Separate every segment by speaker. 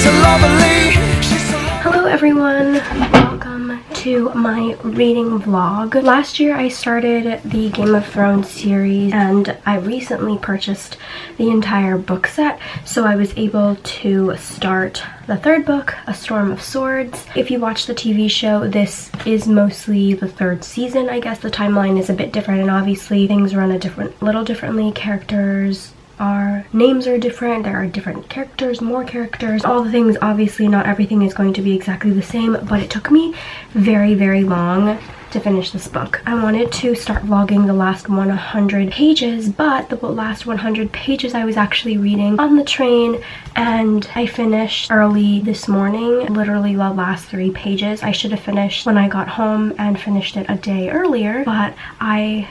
Speaker 1: so lovely. She's so lovely.
Speaker 2: Hello everyone, welcome to my reading vlog. Last year I started the Game of Thrones series and I recently purchased the entire book set, so I was able to start the third book, A Storm of Swords. If you watch the TV show, this is mostly the third season. I guess the timeline is a bit different and obviously things run a little differently. Names are different, there are different characters, more characters, all the things. Obviously not everything is going to be exactly the same, but it took me very long to finish this book. I wanted to start vlogging the last 100 pages, but the last 100 pages I was actually reading on the train, and I finished early this morning, literally the last 3 pages. I should have finished when I got home and finished it a day earlier, but I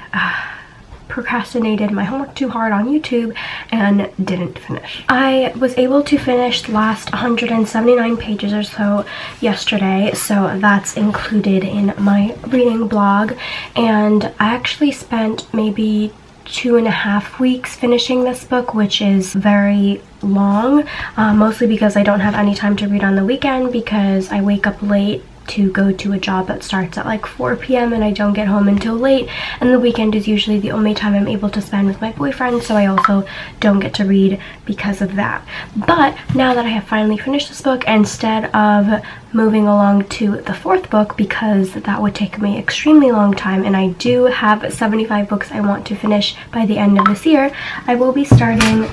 Speaker 2: procrastinated my homework too hard on YouTube and didn't finish. I was able to finish the last 179 pages or so yesterday, so that's included in my reading blog, and I actually spent maybe 2.5 weeks finishing this book, which is very long, mostly because I don't have any time to read on the weekend because I wake up late to go to a job that starts at like 4 p.m. and I don't get home until late, and the weekend is usually the only time I'm able to spend with my boyfriend, so I also don't get to read because of that. But now that I have finally finished this book, instead of moving along to the 4th book, because that would take me extremely long time and I do have 75 books I want to finish by the end of this year, I will be starting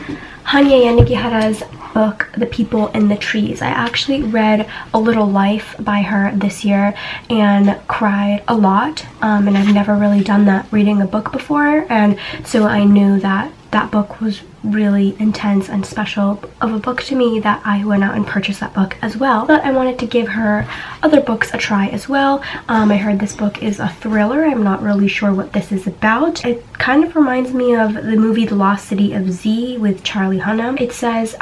Speaker 2: Hanya Yanagihara's book, The People in the Trees. I actually read A Little Life by her this year and cried a lot, and I've never really done that reading a book before, and so I knew that that book was really intense and special of a book to me that I went out and purchased that book as well. But I wanted to give her other books a try as well. I heard this book is a thriller. I'm not really sure what this is about. It kind of reminds me of the movie The Lost City of Z with Charlie Hunnam. It says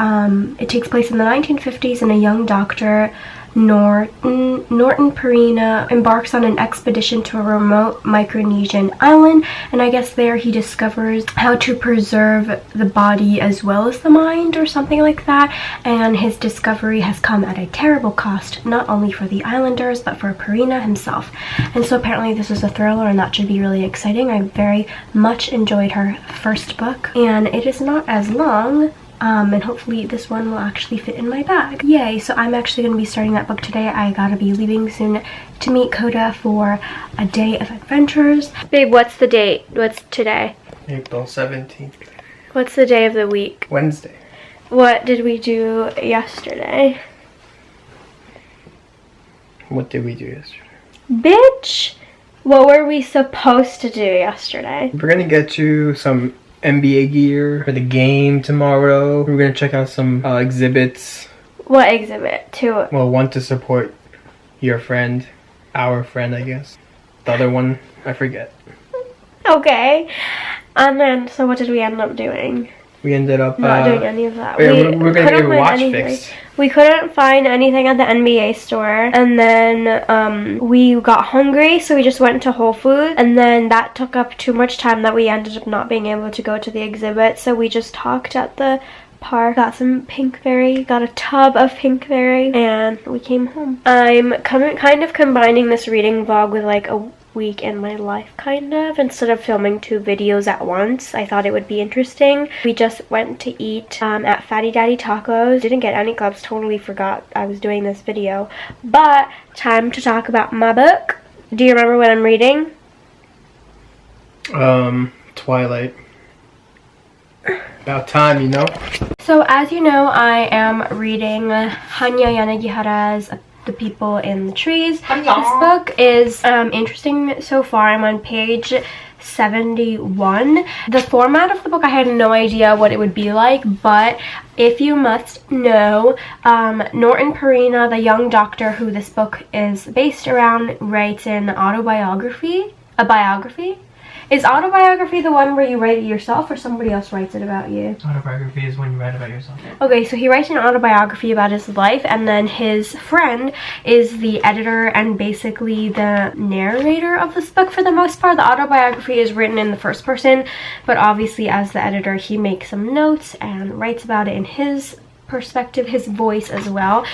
Speaker 2: it takes place in the 1950s and a young doctor, Norton Perina, embarks on an expedition to a remote Micronesian island, and I guess there he discovers how to preserve the body as well as the mind or something like that, and his discovery has come at a terrible cost, not only for the islanders but for Perina himself. And so apparently this is a thriller and that should be really exciting. I very much enjoyed her first book and it is not as long. And hopefully this one will actually fit in my bag. Yay, so I'm actually going to be starting that book today. I gotta be leaving soon to meet Coda for a day of adventures. Babe, what's the date? What's today?
Speaker 3: April 17th.
Speaker 2: What's the day of the week?
Speaker 3: Wednesday.
Speaker 2: What did we do yesterday?
Speaker 3: What did we do yesterday?
Speaker 2: Bitch! What were we supposed to do yesterday?
Speaker 3: We're gonna get you some NBA gear for the game tomorrow. We're gonna check out some exhibits.
Speaker 2: What exhibit?
Speaker 3: Well, one to support your friend, our friend, I guess. The other one, I forget.
Speaker 2: Okay. And then, so what did we end up doing?
Speaker 3: We ended up
Speaker 2: not doing any of that.
Speaker 3: Yeah, we're gonna get your watch fixed.
Speaker 2: We couldn't find anything at the NBA store, and then we got hungry, so we just went to Whole Foods, and then that took up too much time that we ended up not being able to go to the exhibit, so we just talked at the park, got some pinkberry, got a tub of pinkberry, and we came home. I'm kind of combining this reading vlog with like a week in my life, kind of, instead of filming 2 videos at once. I thought it would be interesting. We just went to eat at Fatty Daddy Tacos. Didn't get any clubs, totally forgot I was doing this video, but time to talk about my book. Do you remember what I'm reading?
Speaker 3: Twilight. About time, you know.
Speaker 2: So as you know, I am reading Hanya Yanagihara's The People in the Trees. This book is interesting so far. I'm on page 71. The format of the book, I had no idea what it would be like, but if you must know, Norton Perina, the young doctor who this book is based around, writes an autobiography. A biography? Is autobiography the one where you write it yourself or somebody else writes it about you?
Speaker 3: Autobiography is when you write about yourself.
Speaker 2: Okay, so he writes an autobiography about his life, and then his friend is the editor and basically the narrator of this book for the most part. The autobiography is written in the first person, but obviously as the editor he makes some notes and writes about it in his perspective, his voice as well.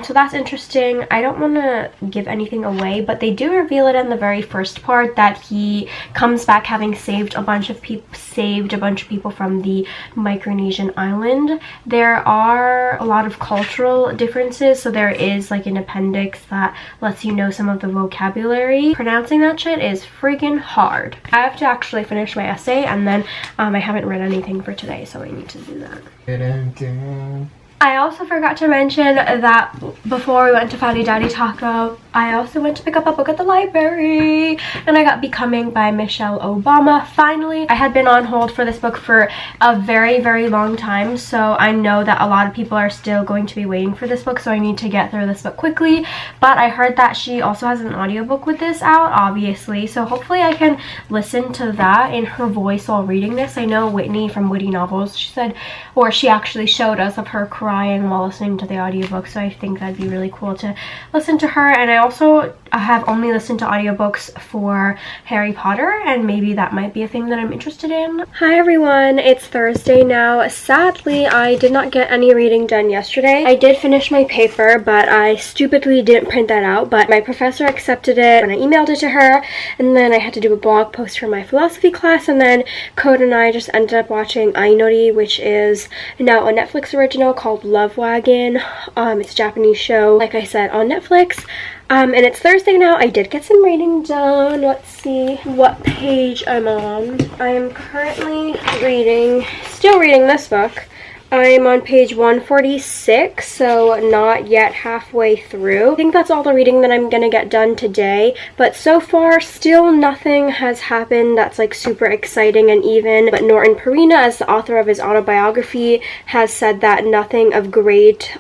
Speaker 2: So that's interesting. I don't want to give anything away, but they do reveal it in the very first part that he comes back having saved a bunch of people from the Micronesian island. There are a lot of cultural differences, so there is like an appendix that lets you know some of the vocabulary. Pronouncing that shit is freaking hard. I have to actually finish my essay, and then I haven't read anything for today, so I need to do that. I also forgot to mention that before we went to Fatty Daddy Taco, I also went to pick up a book at the library, and I got Becoming by Michelle Obama. Finally, I had been on hold for this book for a very, very long time, so I know that a lot of people are still going to be waiting for this book, so I need to get through this book quickly. But I heard that she also has an audiobook with this out, obviously, so hopefully I can listen to that in her voice while reading this. I know Whitney from Witty Novels, she said, or she actually showed us of her crying while listening to the audiobook, so I think that'd be really cool to listen to her. And I also have only listened to audiobooks for Harry Potter, and maybe that might be a thing that I'm interested in. Hi everyone, it's Thursday now. Sadly, I did not get any reading done yesterday. I did finish my paper, but I stupidly didn't print that out, but my professor accepted it and I emailed it to her, and then I had to do a blog post for my philosophy class, and then Code and I just ended up watching Ainori, which is now a Netflix original called Love Wagon. It's a Japanese show, like I said, on Netflix. And it's Thursday now. I did get some reading done. Let's see what page I'm on. I am currently still reading this book. I'm on page 146, so not yet halfway through. I think that's all the reading that I'm gonna get done today, but so far still nothing has happened that's like super exciting and even. But Norton Perina, as the author of his autobiography, has said that nothing of great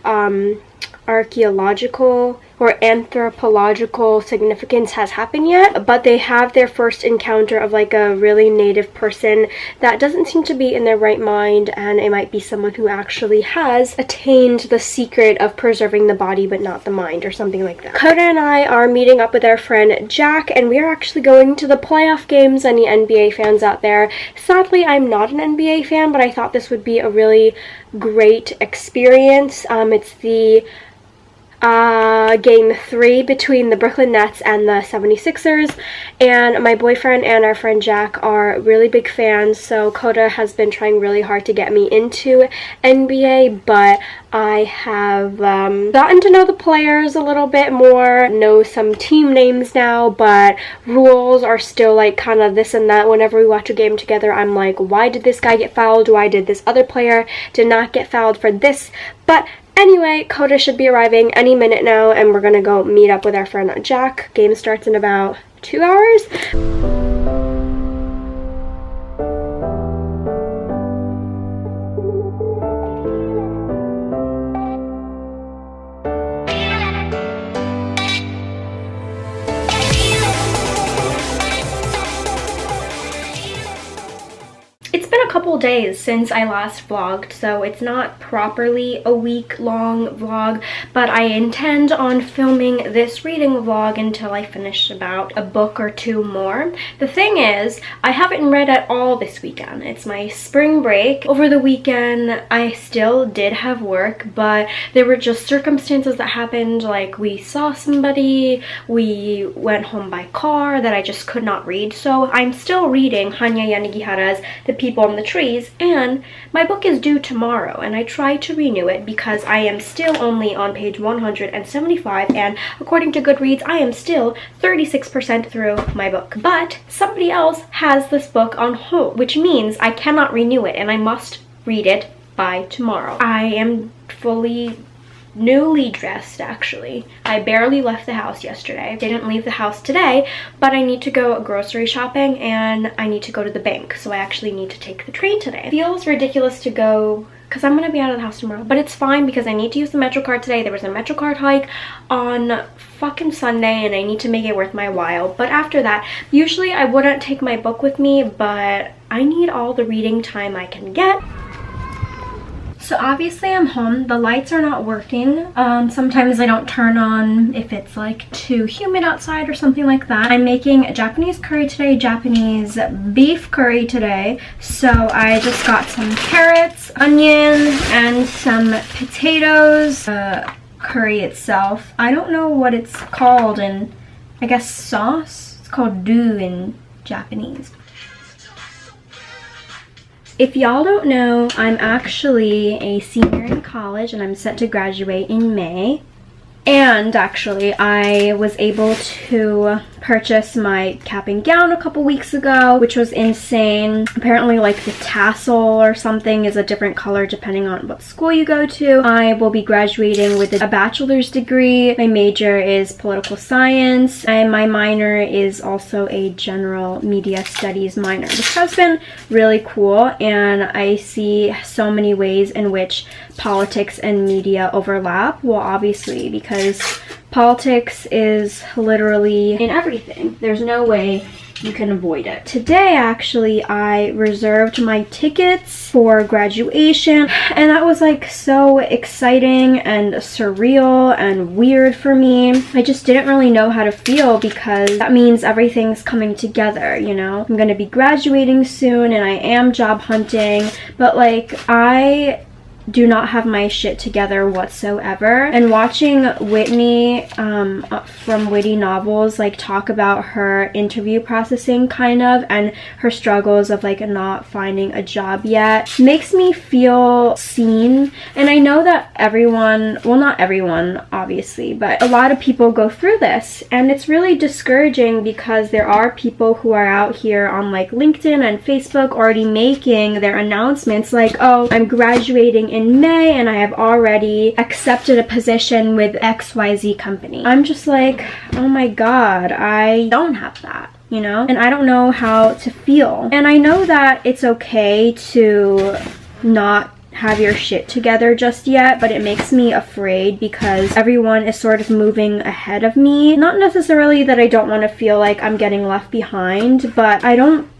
Speaker 2: archaeological or anthropological significance has happened yet, but they have their first encounter of like a really native person that doesn't seem to be in their right mind, and it might be someone who actually has attained the secret of preserving the body but not the mind, or something like that. Coda and I are meeting up with our friend Jack, and we are actually going to the playoff games. Any NBA fans out there? Sadly, I'm not an NBA fan, but I thought this would be a really great experience. It's the game 3 between the Brooklyn Nets and the 76ers, and my boyfriend and our friend Jack are really big fans, so Coda has been trying really hard to get me into NBA, but I have gotten to know the players a little bit more, know some team names now, but rules are still like kind of this and that. Whenever we watch a game together, I'm like, why did this guy get fouled? Why did this other player did not get fouled for this? But anyway, Coda should be arriving any minute now, and we're gonna go meet up with our friend Jack. Game starts in about 2 hours. It's been a couple days since I last vlogged, so it's not properly a week-long vlog, but I intend on filming this reading vlog until I finish about a book or two more. The thing is, I haven't read at all this weekend. It's my spring break. Over the weekend, I still did have work, but there were just circumstances that happened, like we saw somebody, we went home by car, that I just could not read. So I'm still reading Hanya Yanagihara's The People in the Trees, and my book is due tomorrow, and I tried to renew it because I am still only on page 175, and according to Goodreads, I am still 36% through my book. But somebody else has this book on hold, which means I cannot renew it, and I must read it by tomorrow. I am fully newly dressed, actually. I barely left the house yesterday. Didn't leave the house today, but I need to go grocery shopping and I need to go to the bank, so I actually need to take the train today. It feels ridiculous to go because I'm gonna be out of the house tomorrow, but it's fine because I need to use the Metro card today. There was a Metro card hike on fucking Sunday and I need to make it worth my while. But after that, usually I wouldn't take my book with me, but I need all the reading time I can get. So obviously I'm home. The lights are not working. Sometimes I don't turn on if it's like too humid outside or something like that. I'm making Japanese curry today, Japanese beef curry today. So I just got some carrots, onion, and some potatoes. Curry itself, I don't know what it's called in, I guess sauce. It's called roux in Japanese. If y'all don't know, I'm actually a senior in college and I'm set to graduate in May. And actually, I was able to purchase my cap and gown a couple weeks ago, which was insane. Apparently, like the tassel or something is a different color depending on what school you go to. I will be graduating with a bachelor's degree. My major is political science, and my minor is also a general media studies minor, which has been really cool. And I see so many ways in which politics and media overlap. Well, obviously, because politics is literally in everything. There's no way you can avoid it. Today, actually, I reserved my tickets for graduation, and that was like so exciting and surreal and weird for me. I just didn't really know how to feel because that means everything's coming together, you know? I'm gonna be graduating soon and I am job hunting, but like I do not have my shit together whatsoever. And watching Whitney from Witty Novels like talk about her interview processing kind of, and her struggles of like not finding a job yet, makes me feel seen. And I know that everyone, well, not everyone obviously, but a lot of people go through this, and it's really discouraging because there are people who are out here on like LinkedIn and Facebook already making their announcements like, oh, I'm graduating in May and I have already accepted a position with XYZ company. I'm just like, oh my god, I don't have that, you know? And I don't know how to feel. And I know that it's okay to not have your shit together just yet, but it makes me afraid because everyone is sort of moving ahead of me. Not necessarily that I don't want to feel like I'm getting left behind, but I don't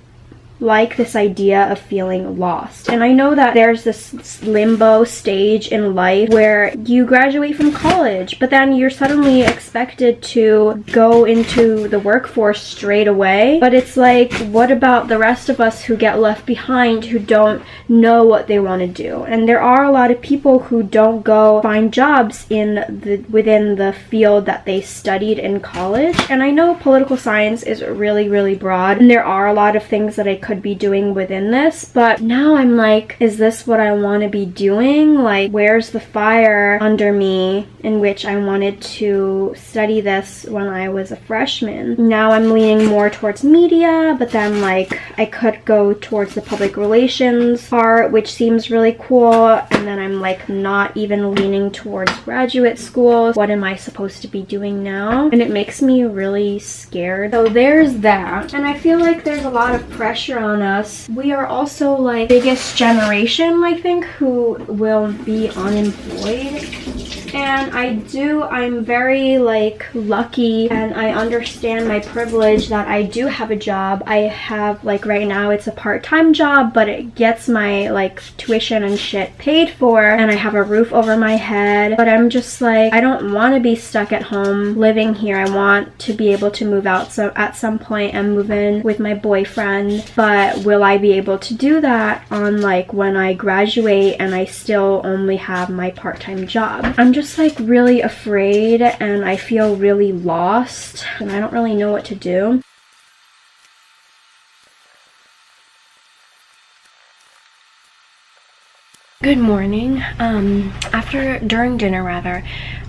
Speaker 2: like this idea of feeling lost. And I know that there's this limbo stage in life where you graduate from college, but then you're suddenly expected to go into the workforce straight away. But it's like, what about the rest of us who get left behind, who don't know what they want to do? And there are a lot of people who don't go find jobs within the field that they studied in college. And I know political science is really, really broad, and there are a lot of things that I could be doing within this, but now I'm like, is this what I want to be doing? Like, where's the fire under me in which I wanted to study this when I was a freshman? Now I'm leaning more towards media, but then like I could go towards the public relations part, which seems really cool, and then I'm like not even leaning towards graduate school. What am I supposed to be doing now? And it makes me really scared. So there's that. And I feel like there's a lot of pressure on us. We are also like biggest generation, I think, who will be unemployed. And I'm very like lucky, and I understand my privilege that I do have a job. I have like right now it's a part-time job, but it gets my like tuition and shit paid for, and I have a roof over my head. But I'm just like, I don't want to be stuck at home living here. I want to be able to move out at some point and move in with my boyfriend. But will I be able to do that on like when I graduate and I still only have my part-time job? I'm just like really afraid, and I feel really lost, and I don't really know what to do. Good morning. During dinner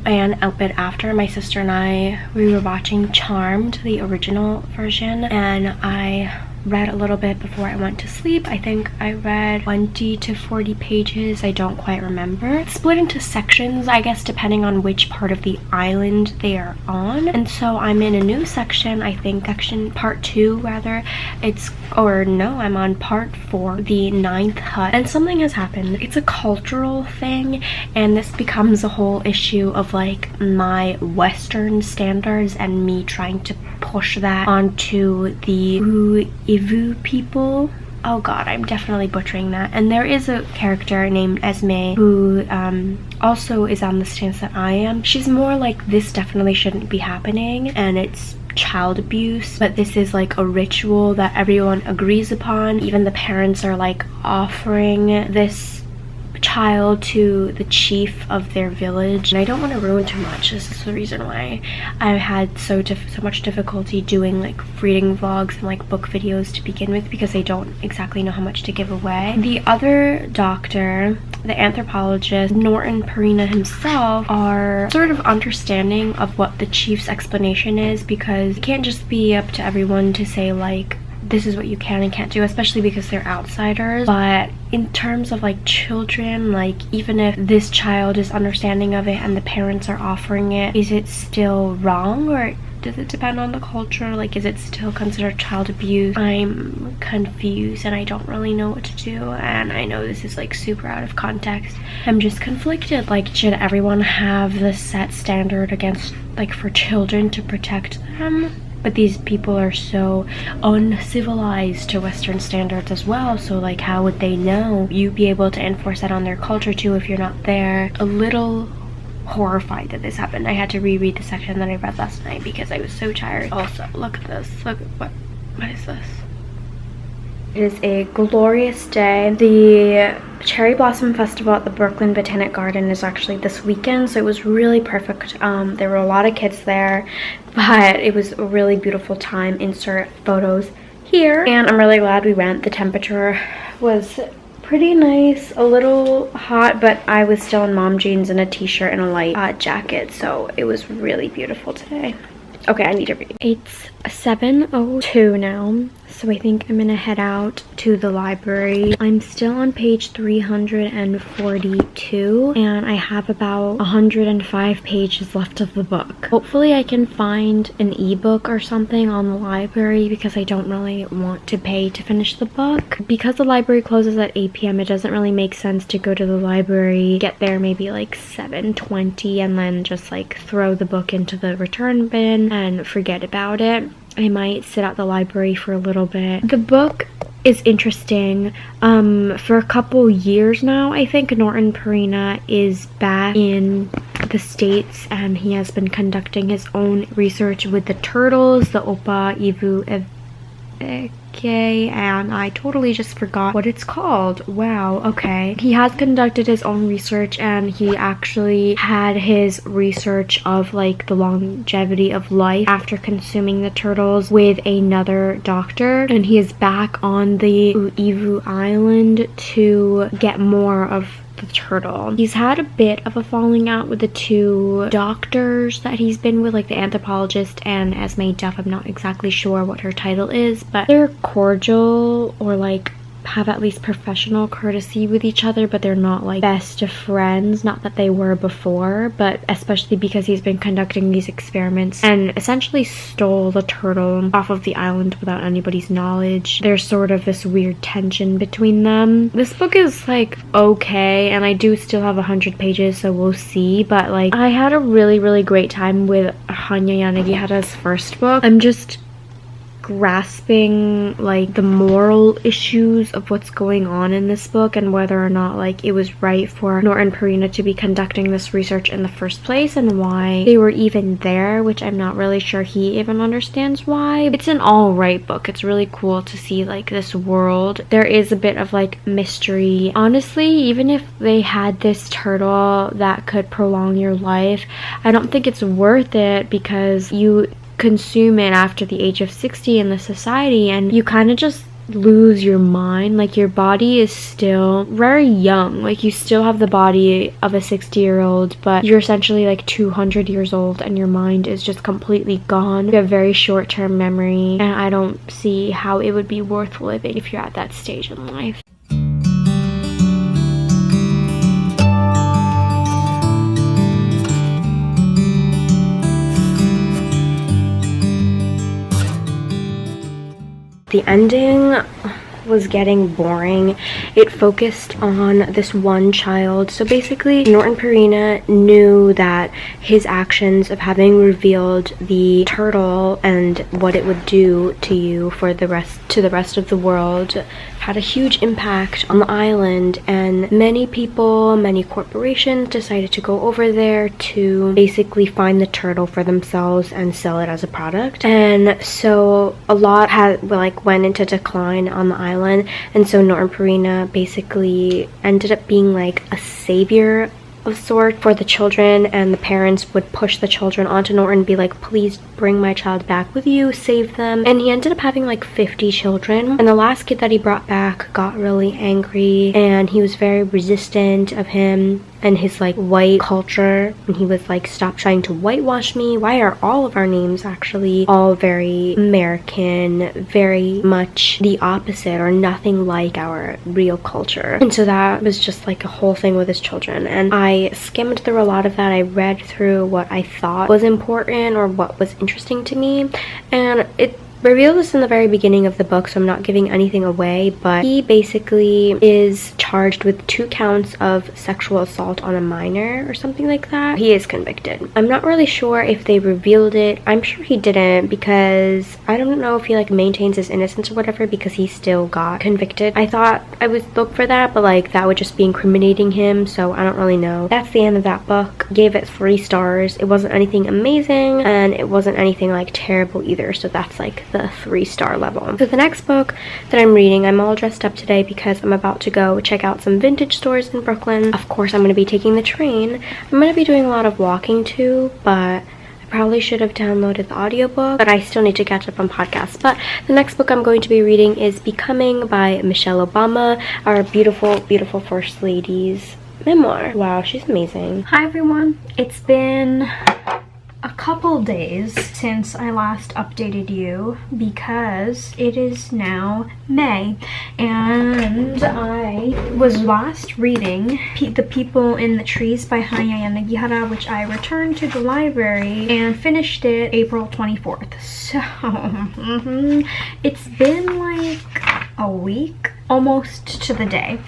Speaker 2: and a bit after, my sister and we were watching Charmed, the original version, and I read a little bit before I went to sleep. I think I read 20 to 40 pages. I don't quite remember. It's split into sections, I guess, depending on which part of the island they are on. And so I'm in a new section, I think part 2 rather. I'm on part 4, the 9th hut. And something has happened. It's a cultural thing, and this becomes a whole issue of like my Western standards and me trying to push that onto the Ivu people oh god, I'm definitely butchering that. And there is a character named Esme who also is on the stance that I am. She's more like, this definitely shouldn't be happening and it's child abuse, but this is like a ritual that everyone agrees upon. Even the parents are like offering this child to the chief of their village, and I don't want to ruin too much. This is the reason why I had so much difficulty doing like reading vlogs and like book videos to begin with, because I don't exactly know how much to give away. The other doctor, the anthropologist, Norton Perina himself, are sort of understanding of what the chief's explanation is, because it can't just be up to everyone to say like, this is what you can and can't do, especially because they're outsiders. But in terms of like children, like even if this child is understanding of it and the parents are offering it, is it still wrong, or does it depend on the culture? Like, is it still considered child abuse? I'm confused and I don't really know what to do, and I know this is like super out of context. I'm just conflicted. Like, should everyone have the set standard against, like, for children to protect them? But these people are so uncivilized to Western standards as well, so like how would they know? You'd be able to enforce that on their culture too if you're not there. A little horrified that this happened. I had to reread the section that I read last night because I was so tired. Also, look at this. Look at what is this? It is a glorious day. The Cherry Blossom Festival at the Brooklyn Botanic Garden is actually this weekend, so it was really perfect. There were a lot of kids there, but it was a really beautiful time. Insert photos here. And I'm really glad we went. The temperature was pretty nice, a little hot, but I was still in mom jeans and a t-shirt and a light jacket, so it was really beautiful today. Okay, I need to read. It's 7:02 now, so I think I'm gonna head out to the library. I'm still on page 342, and I have about 105 pages left of the book. Hopefully I can find an ebook or something on the library, because I don't really want to pay to finish the book. Because the library closes at 8 p.m, it doesn't really make sense to go to the library, get there maybe like 7:20, and then just like throw the book into the return bin and forget about it. I might sit at the library for a little bit. The book is interesting. For a couple years now, I think Norton Perina is back in the States, and he has been conducting his own research with the turtles, the Opa Ivu and I totally just forgot what it's called. Wow, okay. He has conducted his own research, and he actually had his research of like the longevity of life after consuming the turtles with another doctor, and he is back on the Ivu Island to get more of the turtle. He's had a bit of a falling out with the two doctors that he's been with, like the anthropologist and Esme Duff. I'm not exactly sure what her title is, but they're cordial, or like have at least professional courtesy with each other, but they're not like best of friends. Not that they were before, but especially because he's been conducting these experiments and essentially stole the turtle off of the island without anybody's knowledge. There's sort of this weird tension between them. This book is like okay, and I do still have 100 pages, so we'll see, but like I had a really great time with Hanya Yanagihara's first book. I'm just grasping like the moral issues of what's going on in this book, and whether or not like it was right for Norton Perina to be conducting this research in the first place, and why they were even there, which I'm not really sure he even understands why. It's an alright book. It's really cool to see like this world. There is a bit of like mystery. Honestly, even if they had this turtle that could prolong your life, I don't think it's worth it, because you consume it after the age of 60 in the society, and you kind of just lose your mind. Like your body is still very young, like you still have the body of a 60-year-old, but you're essentially like 200 years old, and your mind is just completely gone. You have very short-term memory, and I don't see how it would be worth living if you're at that stage in life. The ending was getting boring. It focused on this one child. So basically, Norton Perina knew that his actions of having revealed the turtle and what it would do to you for the rest of the world had a huge impact on the island, and many people, many corporations decided to go over there to basically find the turtle for themselves and sell it as a product. And so a lot went into decline on the island, and so Norton basically ended up being like a savior of sort for the children, and the parents would push the children onto Norton and be like, please bring my child back with you, save them. And he ended up having like 50 children, and the last kid that he brought back got really angry, and he was very resistant of him and his like white culture, and he was like, stop trying to whitewash me. Why are all of our names actually all very American, very much the opposite or nothing like our real culture? And so that was just like a whole thing with his children, and I skimmed through a lot of that. I read through what I thought was important or what was interesting to me, and it revealed this in the very beginning of the book, so I'm not giving anything away, but he basically is charged with 2 counts of sexual assault on a minor or something like that. He is convicted. I'm not really sure if they revealed it. I'm sure he didn't, because I don't know if he like maintains his innocence or whatever, because he still got convicted. I thought I would look for that, but like that would just be incriminating him, so I don't really know. That's the end of that book. Gave it 3 stars. It wasn't anything amazing, and it wasn't anything like terrible either, so that's like the 3-star level. So the next book that I'm reading, I'm all dressed up today because I'm about to go check out some vintage stores in Brooklyn. Of course, I'm going to be taking the train. I'm going to be doing a lot of walking too, but I probably should have downloaded the audiobook, but I still need to catch up on podcasts. But the next book I'm going to be reading is Becoming by Michelle Obama, our beautiful, beautiful First Lady's memoir. Wow, she's amazing.
Speaker 4: Hi everyone. It's been a couple days since I last updated you because it is now May, and I was last reading The People in the Trees by Hanya Yanagihara, which I returned to the library and finished it April 24th. So it's been like a week almost to the day,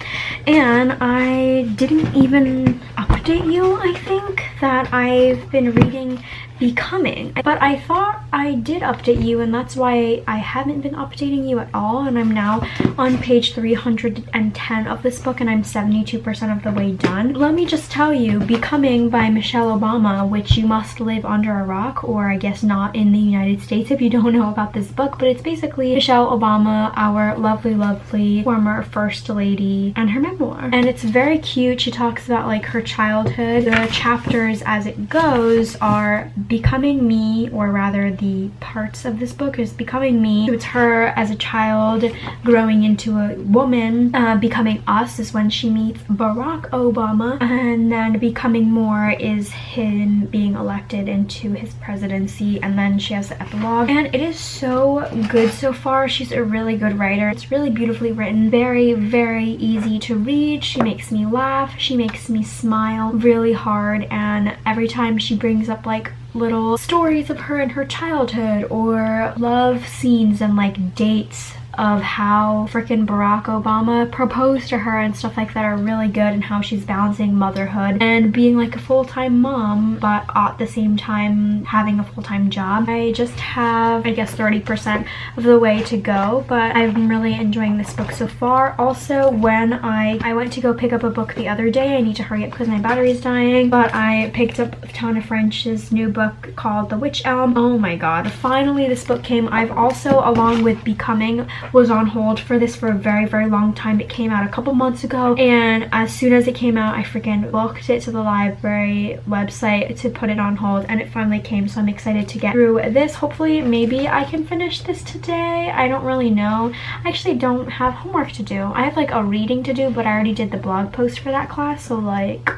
Speaker 4: and I didn't even update you, I think, that I've been reading Becoming, but I thought I did update you, and that's why I haven't been updating you at all. And I'm now on page 310 of this book, and I'm 72% of the way done. Let me just tell you, Becoming by Michelle Obama, which you must live under a rock, or I guess not in the United States if you don't know about this book, but it's basically Michelle Obama, our lovely, lovely former First Lady, and her memoir. And it's very cute. She talks about like her childhood. The chapters as it goes are Becoming Me, or rather the parts of this book is Becoming Me. It's her as a child growing into a woman. Becoming Us is when she meets Barack Obama, and then Becoming More is him being elected into his presidency, and then she has the epilogue. And it is so good so far. She's a really good writer. It's really beautifully written, very, very easy to read. She makes me laugh, she makes me smile really hard, and every time she brings up like little stories of her in her childhood or love scenes and like dates of how freaking Barack Obama proposed to her and stuff like that are really good, and how she's balancing motherhood and being like a full-time mom but at the same time having a full-time job. I just have, I guess, 30% of the way to go, but I've been really enjoying this book so far. Also, when I went to go pick up a book the other day, I need to hurry up because my battery's dying, but I picked up Tana French's new book called The Witch Elm. Oh my god, finally this book came. I've also, along with Becoming, was on hold for this for a very, very long time. It came out a couple months ago, and as soon as it came out, I freaking booked it to the library website to put it on hold, and it finally came, so I'm excited to get through this. Hopefully, maybe I can finish this today. I don't really know. I actually don't have homework to do. I have like a reading to do, but I already did the blog post for that class, so like,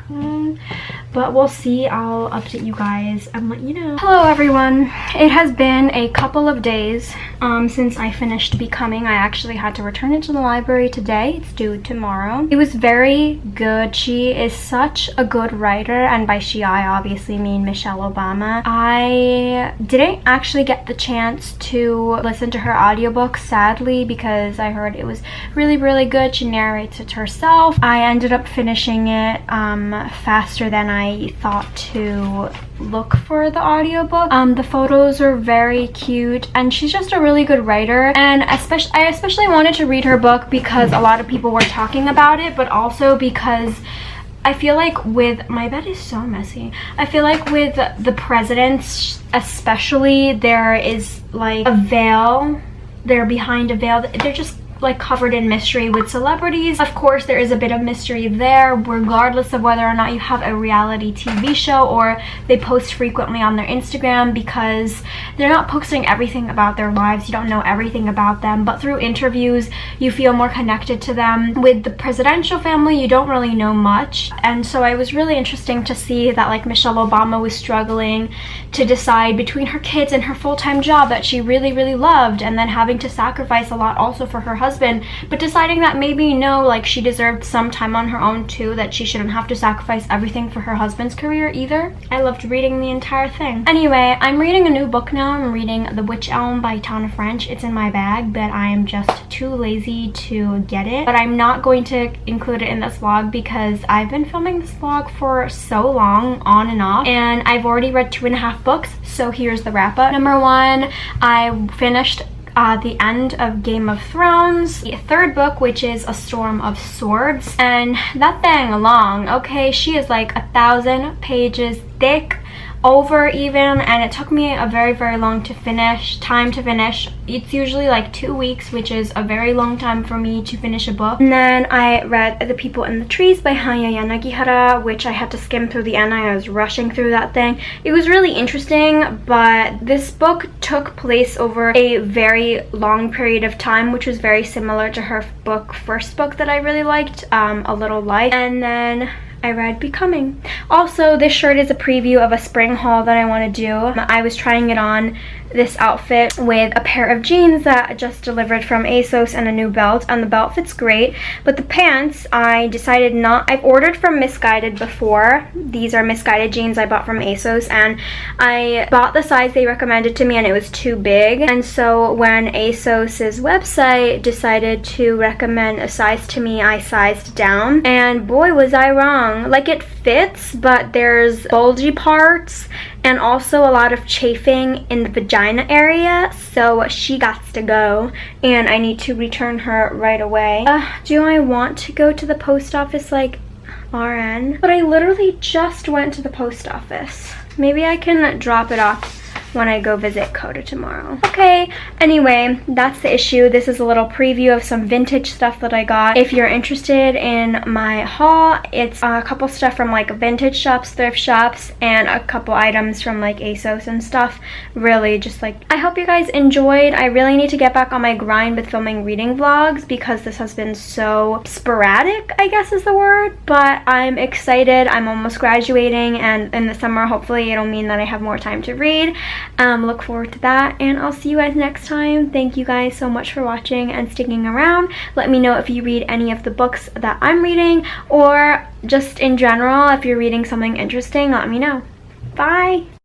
Speaker 4: but we'll see. I'll update you guys and let you know.
Speaker 2: Hello everyone. It has been a couple of days since I finished Becoming. I actually had to return it to the library today. It's due tomorrow. It was very good. She is such a good writer, and by she I obviously mean Michelle Obama. I didn't actually get the chance to listen to her audiobook, sadly, because I heard it was really, really good. She narrates it herself. I ended up finishing it faster than I
Speaker 4: I thought to look for the audiobook. The photos are very cute, and she's just a really good writer, and I especially wanted to read her book because a lot of people were talking about it, but also because I feel like my bed is so messy. I feel like with the presidents especially, there is like a veil. They're behind a veil. They're just like covered in mystery. With celebrities, of course, there is a bit of mystery there, regardless of whether or not you have a reality TV show or they post frequently on their Instagram, because they're not posting everything about their lives. You don't know everything about them, but through interviews you feel more connected to them. With the presidential family, you don't really know much, and so it was really interesting to see that like Michelle Obama was struggling to decide between her kids and her full-time job that she really loved, and then having to sacrifice a lot also for her husband, but deciding that maybe no, like she deserved some time on her own too, that she shouldn't have to sacrifice everything for her husband's career either. I loved reading the entire thing. Anyway, I'm reading a new book now. I'm reading The Witch Elm by Tana French. It's in my bag, but I am just too lazy to get it. But I'm not going to include it in this vlog because I've been filming this vlog for so long, on and off, and I've already read 2.5 books, so here's the wrap up. Number 1, I finished the end of Game of Thrones, the 3rd book, which is A Storm of Swords, and that thing long, okay, she is like 1,000 pages thick, over even, and it took me a very long time to finish. It's usually like 2 weeks, which is a very long time for me to finish a book. And then I read The People in the Trees by Hanya Yanagihara, which I had to skim through the end. I was rushing through that thing. It was really interesting, but this book took place over a very long period of time, which was very similar to her first book that I really liked, A Little Life. And then I read Becoming. Also, this shirt is a preview of a spring haul that I want to do. I was trying it on, this outfit, with a pair of jeans that I just delivered from ASOS and a new belt, and the belt fits great, but the pants I decided not. I've ordered from Misguided before. These are Misguided jeans I bought from ASOS, and I bought the size they recommended to me and it was too big, and so when ASOS's website decided to recommend a size to me, I sized down, and boy was I wrong. Like, it fits, but there's bulgy parts and also a lot of chafing in the vagina area, so she gots to go and I need to return her right away. Do I want to go to the post office like RN? But I literally just went to the post office. Maybe I can drop it off when I go visit Coda tomorrow. Okay, anyway, that's the issue. This is a little preview of some vintage stuff that I got. If you're interested in my haul, it's a couple stuff from like vintage shops, thrift shops, and a couple items from like ASOS and stuff. Really just like, I hope you guys enjoyed. I really need to get back on my grind with filming reading vlogs because this has been so sporadic, I guess is the word, but I'm excited. I'm almost graduating, and in the summer hopefully it'll mean that I have more time to read. Look forward to that, and I'll see you guys next time. Thank you guys so much for watching and sticking around. Let me know if you read any of the books that I'm reading, or just in general, if you're reading something interesting, let me know. Bye!